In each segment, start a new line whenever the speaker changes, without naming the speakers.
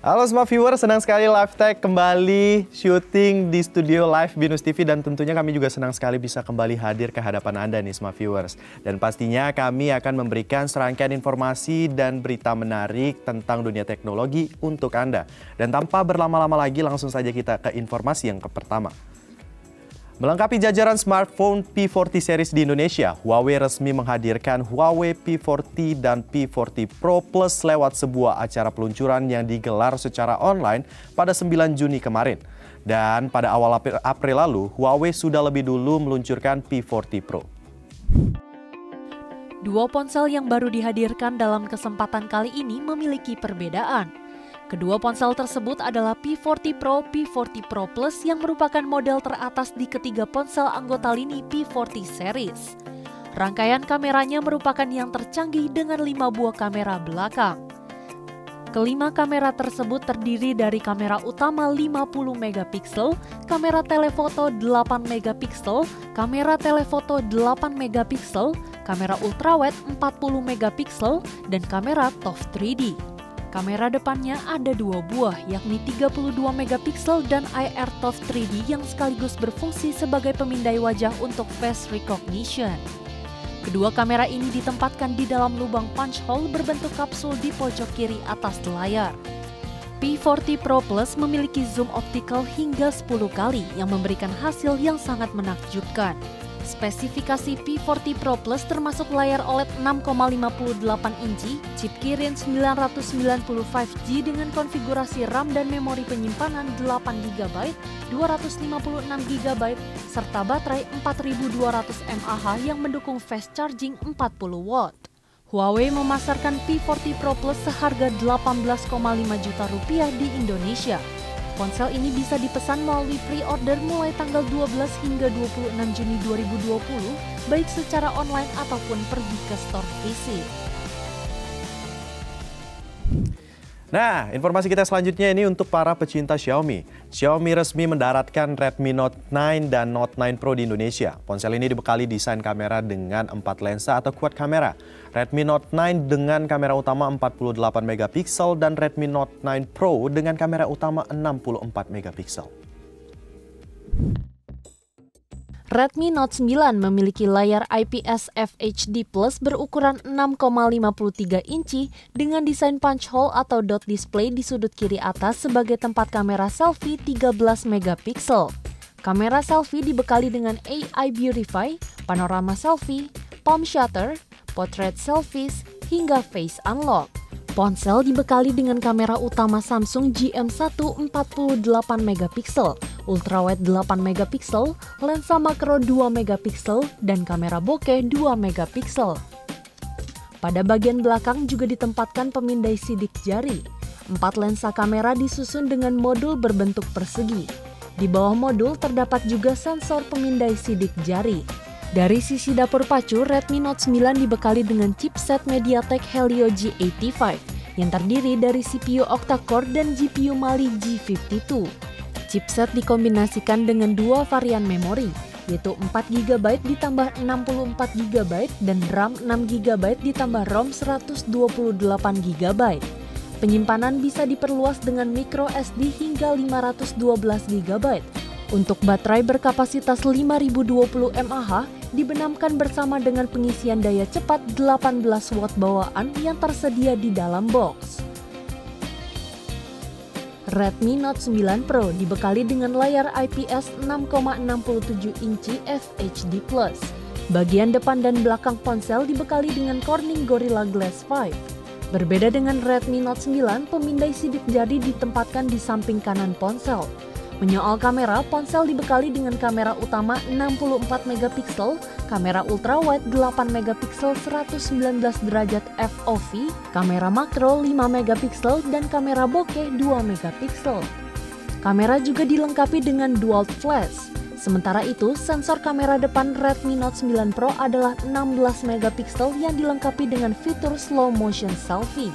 Halo semua viewers, senang sekali Live Tech kembali syuting di studio live Binus TV dan tentunya kami juga senang sekali bisa kembali hadir ke hadapan Anda nih semua viewers. Dan pastinya kami akan memberikan serangkaian informasi dan berita menarik tentang dunia teknologi untuk Anda. Dan tanpa berlama-lama lagi langsung saja kita ke informasi yang pertama. Melengkapi jajaran smartphone P40 series di Indonesia, Huawei resmi menghadirkan Huawei P40 dan P40 Pro Plus lewat sebuah acara peluncuran yang digelar secara online pada 9 Juni kemarin. Dan pada awal April lalu, Huawei sudah lebih dulu meluncurkan P40 Pro.
Dua ponsel yang baru dihadirkan dalam kesempatan kali ini memiliki perbedaan. Kedua ponsel tersebut adalah P40 Pro, P40 Pro Plus yang merupakan model teratas di ketiga ponsel anggota lini P40 series. Rangkaian kameranya merupakan yang tercanggih dengan 5 buah kamera belakang. Kelima kamera tersebut terdiri dari kamera utama 50 megapiksel, kamera telefoto 8 megapiksel, kamera telefoto 8 megapiksel, kamera ultrawide 40 megapiksel, dan kamera TOF 3D. Kamera depannya ada 2 buah, yakni 32 megapiksel dan IR TOF 3D yang sekaligus berfungsi sebagai pemindai wajah untuk face recognition. Kedua kamera ini ditempatkan di dalam lubang punch hole berbentuk kapsul di pojok kiri atas layar. P40 Pro Plus memiliki zoom optical hingga 10 kali yang memberikan hasil yang sangat menakjubkan. Spesifikasi P40 Pro Plus termasuk layar OLED 6,58 inci, chip Kirin 995G dengan konfigurasi RAM dan memori penyimpanan 8GB, 256GB, serta baterai 4200 mAh yang mendukung fast charging 40W. Huawei memasarkan P40 Pro Plus seharga Rp18,5 juta di Indonesia. Ponsel ini bisa dipesan melalui pre-order mulai tanggal 12 hingga 26 Juni 2020, baik secara online ataupun pergi ke store fisik.
Nah, informasi kita selanjutnya ini untuk para pecinta Xiaomi. Xiaomi resmi mendaratkan Redmi Note 9 dan Note 9 Pro di Indonesia. Ponsel ini dibekali desain kamera dengan 4 lensa atau quad kamera. Redmi Note 9 dengan kamera utama 48 megapiksel dan Redmi Note 9 Pro dengan kamera utama 64 megapiksel.
Redmi Note 9 memiliki layar IPS FHD Plus berukuran 6,53 inci dengan desain punch hole atau dot display di sudut kiri atas sebagai tempat kamera selfie 13 megapiksel. Kamera selfie dibekali dengan AI Beautify, panorama selfie, palm shutter, portrait selfies, hingga face unlock. Ponsel dibekali dengan kamera utama Samsung GM1 48 megapiksel, ultrawide 8 megapiksel, lensa makro 2 megapiksel, dan kamera bokeh 2 megapiksel. Pada bagian belakang juga ditempatkan pemindai sidik jari. 4 lensa kamera disusun dengan modul berbentuk persegi. Di bawah modul terdapat juga sensor pemindai sidik jari. Dari sisi dapur pacu, Redmi Note 9 dibekali dengan chipset MediaTek Helio G85 yang terdiri dari CPU octa-core dan GPU Mali G52. Chipset dikombinasikan dengan 2 varian memori, yaitu 4GB ditambah 64GB dan RAM 6GB ditambah ROM 128GB. Penyimpanan bisa diperluas dengan micro SD hingga 512GB. Untuk baterai berkapasitas 5020 mAh dibenamkan bersama dengan pengisian daya cepat 18 watt bawaan yang tersedia di dalam box. Redmi Note 9 Pro dibekali dengan layar IPS 6,67 inci FHD+. Bagian depan dan belakang ponsel dibekali dengan Corning Gorilla Glass 5. Berbeda dengan Redmi Note 9, pemindai sidik jari ditempatkan di samping kanan ponsel. Menyoal kamera, ponsel dibekali dengan kamera utama 64 megapiksel, kamera ultrawide 8 megapiksel 119 derajat FOV, kamera makro 5 megapiksel, dan kamera bokeh 2 megapiksel. Kamera juga dilengkapi dengan dual flash. Sementara itu, sensor kamera depan Redmi Note 9 Pro adalah 16 megapiksel yang dilengkapi dengan fitur slow motion selfie.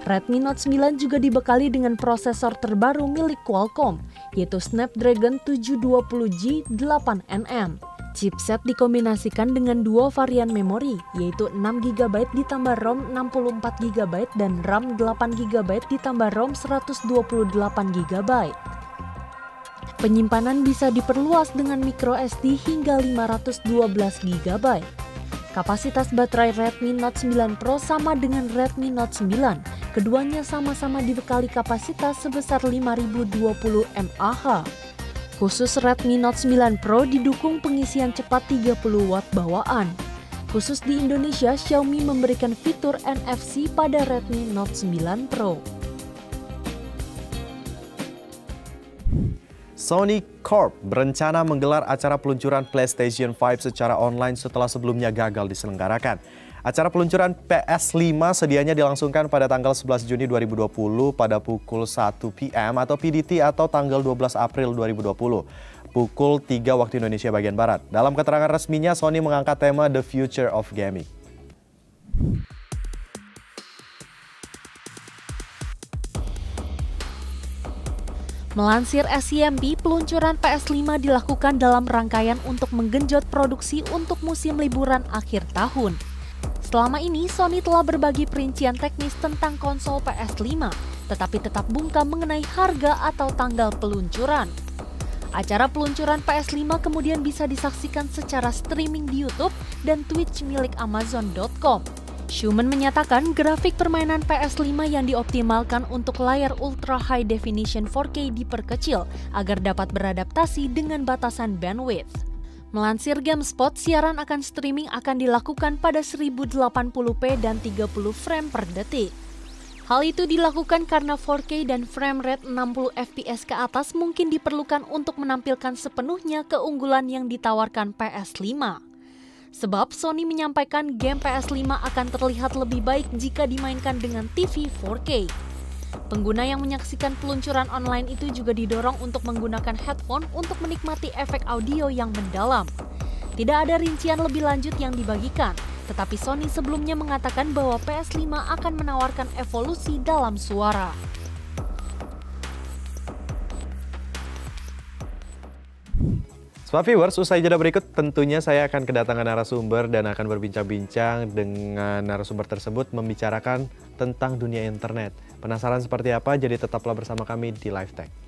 Redmi Note 9 juga dibekali dengan prosesor terbaru milik Qualcomm, yaitu Snapdragon 720G 8nm. Chipset dikombinasikan dengan dua varian memori, yaitu 6GB ditambah ROM 64GB dan RAM 8GB ditambah ROM 128GB. Penyimpanan bisa diperluas dengan microSD hingga 512GB. Kapasitas baterai Redmi Note 9 Pro sama dengan Redmi Note 9. Keduanya sama-sama dibekali kapasitas sebesar 5020 mAh. Khusus Redmi Note 9 Pro didukung pengisian cepat 30 watt bawaan. Khusus di Indonesia, Xiaomi memberikan fitur NFC pada Redmi Note 9 Pro.
Sony Corp berencana menggelar acara peluncuran PlayStation 5 secara online setelah sebelumnya gagal diselenggarakan. Acara peluncuran PS5 sedianya dilangsungkan pada tanggal 11 Juni 2020 pada pukul 1 PM atau PDT atau tanggal 12 April 2020, pukul 3 waktu Indonesia bagian Barat. Dalam keterangan resminya, Sony mengangkat tema The Future of Gaming.
Melansir SCMP, peluncuran PS5 dilakukan dalam rangkaian untuk menggenjot produksi untuk musim liburan akhir tahun. Selama ini, Sony telah berbagi perincian teknis tentang konsol PS5, tetapi tetap bungkam mengenai harga atau tanggal peluncuran. Acara peluncuran PS5 kemudian bisa disaksikan secara streaming di YouTube dan Twitch milik Amazon.com. Schumann menyatakan grafik permainan PS5 yang dioptimalkan untuk layar Ultra High Definition 4K diperkecil agar dapat beradaptasi dengan batasan bandwidth. Melansir GameSpot, siaran akan streaming akan dilakukan pada 1080p dan 30 frame per detik. Hal itu dilakukan karena 4K dan frame rate 60 fps ke atas mungkin diperlukan untuk menampilkan sepenuhnya keunggulan yang ditawarkan PS5. Sebab Sony menyampaikan game PS5 akan terlihat lebih baik jika dimainkan dengan TV 4K. Pengguna yang menyaksikan peluncuran online itu juga didorong untuk menggunakan headphone untuk menikmati efek audio yang mendalam. Tidak ada rincian lebih lanjut yang dibagikan, tetapi Sony sebelumnya mengatakan bahwa PS5 akan menawarkan evolusi dalam suara.
Smart Viewers, usai jeda berikut tentunya saya akan kedatangan narasumber dan akan berbincang-bincang dengan narasumber tersebut membicarakan tentang dunia internet. Penasaran seperti apa? Jadi tetaplah bersama kami di Live Tech.